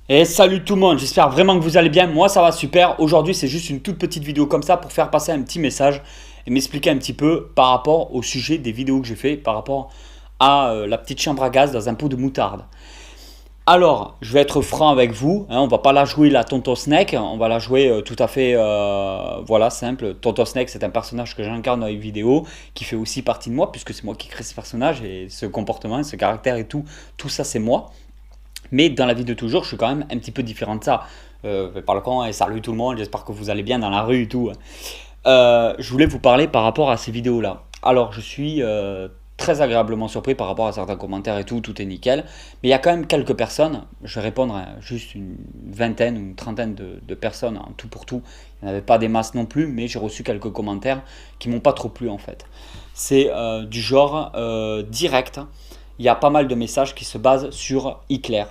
Et salut tout le monde, j'espère vraiment que vous allez bien, moi ça va super. Aujourd'hui c'est juste une toute petite vidéo comme ça pour faire passer un petit message et m'expliquer un petit peu par rapport au sujet des vidéos que j'ai fait par rapport à la petite chambre à gaz dans un pot de moutarde. Alors, je vais être franc avec vous, hein, on va pas la jouer la Tonton Snake, on va la jouer tout à fait voilà, simple. Tonton Snake c'est un personnage que j'incarne dans les vidéos, qui fait aussi partie de moi puisque c'est moi qui crée ce personnage et ce comportement, ce caractère et tout ça c'est moi. Mais dans la vie de toujours, je suis quand même un petit peu différent de ça. Par le con, et salut tout le monde, j'espère que vous allez bien dans la rue et tout. Je voulais vous parler par rapport à ces vidéos-là. Alors, je suis très agréablement surpris par rapport à certains commentaires et tout est nickel. Mais il y a quand même quelques personnes, je vais répondre à juste une vingtaine ou une trentaine de personnes en tout pour tout. Il n'y en avait pas des masses non plus, mais j'ai reçu quelques commentaires qui m'ont pas trop plu en fait. C'est du genre direct. Il y a pas mal de messages qui se basent sur Hitler,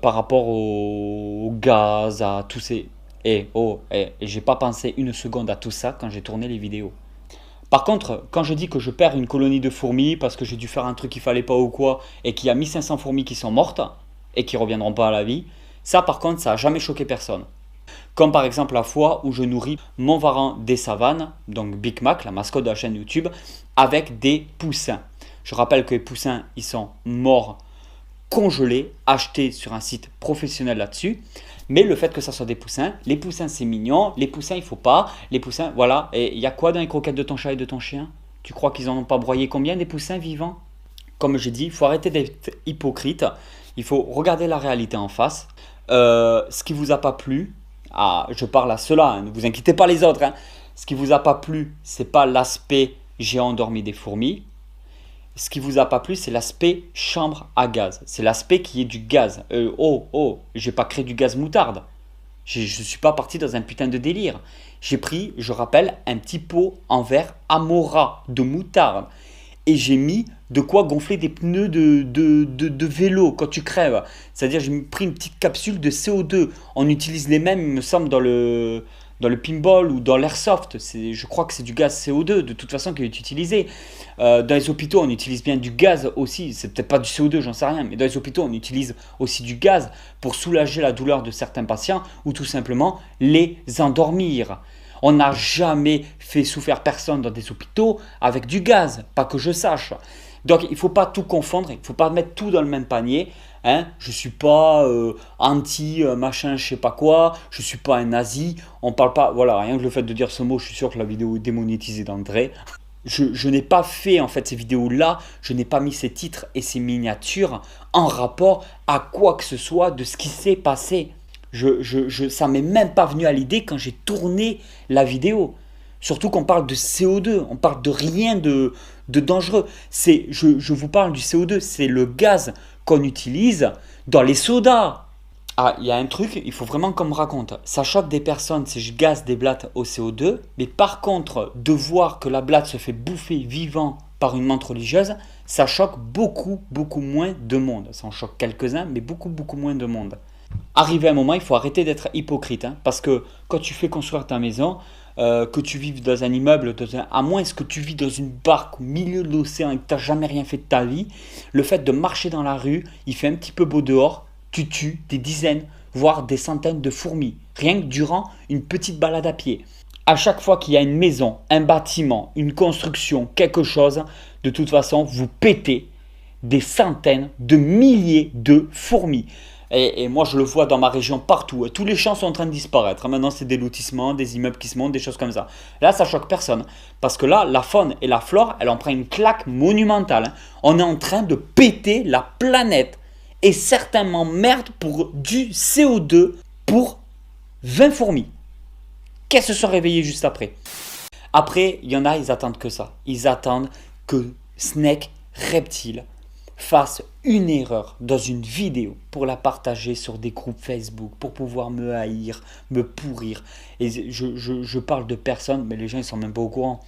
par rapport au gaz, à tous ces... Et j'ai pas pensé une seconde à tout ça quand j'ai tourné les vidéos. Par contre, quand je dis que je perds une colonie de fourmis parce que j'ai dû faire un truc qu'il fallait pas ou quoi, et qu'il y a 1500 fourmis qui sont mortes et qui reviendront pas à la vie, ça par contre, ça a jamais choqué personne. Comme par exemple la fois où je nourris mon varan des savanes, donc Big Mac, la mascotte de la chaîne YouTube, avec des poussins. Je rappelle que les poussins, ils sont morts congelés, achetés sur un site professionnel là-dessus. Mais le fait que ça soit des poussins, les poussins c'est mignon, les poussins il faut pas, les poussins voilà. Et il y a quoi dans les croquettes de ton chat et de ton chien? Tu crois qu'ils en ont pas broyé combien des poussins vivants? Comme j'ai dit, il faut arrêter d'être hypocrite, il faut regarder la réalité en face. Ce qui vous a pas plu, je parle à ceux-là, hein, ne vous inquiétez pas les autres, hein. Ce qui vous a pas plu, c'est pas l'aspect j'ai endormi des fourmis. Ce qui vous a pas plu, c'est l'aspect chambre à gaz. C'est l'aspect qui est du gaz. J'ai pas créé du gaz moutarde. Je ne suis pas parti dans un putain de délire. J'ai pris, je rappelle, un petit pot en verre Amora de moutarde. Et j'ai mis de quoi gonfler des pneus de vélo quand tu crèves. C'est-à-dire, j'ai pris une petite capsule de CO2. On utilise les mêmes, il me semble, dans le pinball ou dans l'airsoft. Je crois que c'est du gaz CO2 de toute façon qui est utilisé. Dans les hôpitaux, on utilise bien du gaz aussi. C'est peut-être pas du CO2, j'en sais rien. Mais dans les hôpitaux, on utilise aussi du gaz pour soulager la douleur de certains patients ou tout simplement les endormir. On n'a jamais fait souffrir personne dans des hôpitaux avec du gaz, pas que je sache. Donc il ne faut pas tout confondre, il ne faut pas mettre tout dans le même panier. Hein. Je ne suis pas anti machin, je sais pas quoi, je ne suis pas un nazi. On parle pas, voilà, rien que le fait de dire ce mot, je suis sûr que la vidéo est démonétisée d'entrée. Je n'ai pas fait en fait ces vidéos-là, je n'ai pas mis ces titres et ces miniatures en rapport à quoi que ce soit de ce qui s'est passé. Ça m'est même pas venu à l'idée quand j'ai tourné la vidéo. Surtout qu'on parle de CO2, on parle de rien de dangereux. Je vous parle du CO2, c'est le gaz qu'on utilise dans les sodas. Ah, il y a un truc, il faut vraiment qu'on me raconte. Ça choque des personnes si je gaze des blattes au CO2, mais par contre, de voir que la blatte se fait bouffer vivant par une menthe religieuse, ça choque beaucoup, beaucoup moins de monde. Ça en choque quelques-uns, mais beaucoup, beaucoup moins de monde. Arrivé à un moment, il faut arrêter d'être hypocrite, hein, parce que quand tu fais construire ta maison, que tu vives dans un immeuble, à moins que tu vis dans une barque au milieu de l'océan et que tu n'as jamais rien fait de ta vie, le fait de marcher dans la rue, il fait un petit peu beau dehors, tu tues des dizaines, voire des centaines de fourmis, rien que durant une petite balade à pied. À chaque fois qu'il y a une maison, un bâtiment, une construction, quelque chose, de toute façon, vous pétez des centaines de milliers de fourmis. Et moi, je le vois dans ma région partout. Tous les champs sont en train de disparaître. Maintenant, c'est des lotissements, des immeubles qui se montent, des choses comme ça. Là, ça choque personne. Parce que là, la faune et la flore, elle en prend une claque monumentale. On est en train de péter la planète. Et certainement merde pour du CO2 pour 20 fourmis. Qu'elles se sont réveillées juste après. Après, il y en a, ils attendent que ça. Ils attendent que Snake Reptile fasse une erreur dans une vidéo pour la partager sur des groupes Facebook, pour pouvoir me haïr, me pourrir. Et je parle de personnes, mais les gens ils sont même pas au courant.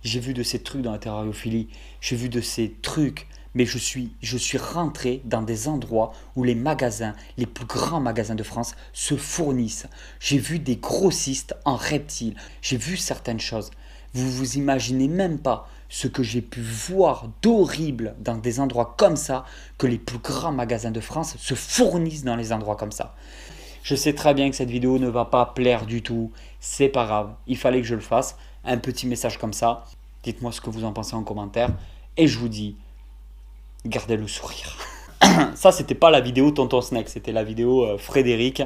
J'ai vu de ces trucs dans la terrariophilie, j'ai vu de ces trucs, mais je suis rentré dans des endroits où les magasins, les plus grands magasins de France, se fournissent. J'ai vu des grossistes en reptiles, j'ai vu certaines choses. Vous vous imaginez même pas ce que j'ai pu voir d'horrible dans des endroits comme ça, que les plus grands magasins de France se fournissent dans les endroits comme ça. Je sais très bien que cette vidéo ne va pas plaire du tout, c'est pas grave, il fallait que je le fasse. Un petit message comme ça, dites-moi ce que vous en pensez en commentaire, et je vous dis, gardez le sourire. Ça, c'était pas la vidéo Tonton Snack, c'était la vidéo Frédéric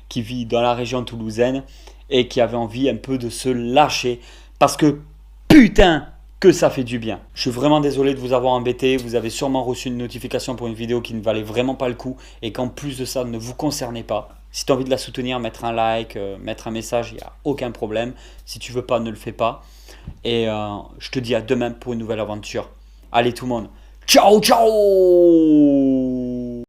qui vit dans la région toulousaine et qui avait envie un peu de se lâcher parce que putain que ça fait du bien. Je suis vraiment désolé de vous avoir embêté, vous avez sûrement reçu une notification pour une vidéo qui ne valait vraiment pas le coup et qu'en plus de ça ne vous concernait pas. Si tu as envie de la soutenir, mettre un like, mettre un message, il n'y a aucun problème. Si tu veux pas, ne le fais pas. Et je te dis à demain pour une nouvelle aventure. Allez tout le monde, ciao ciao.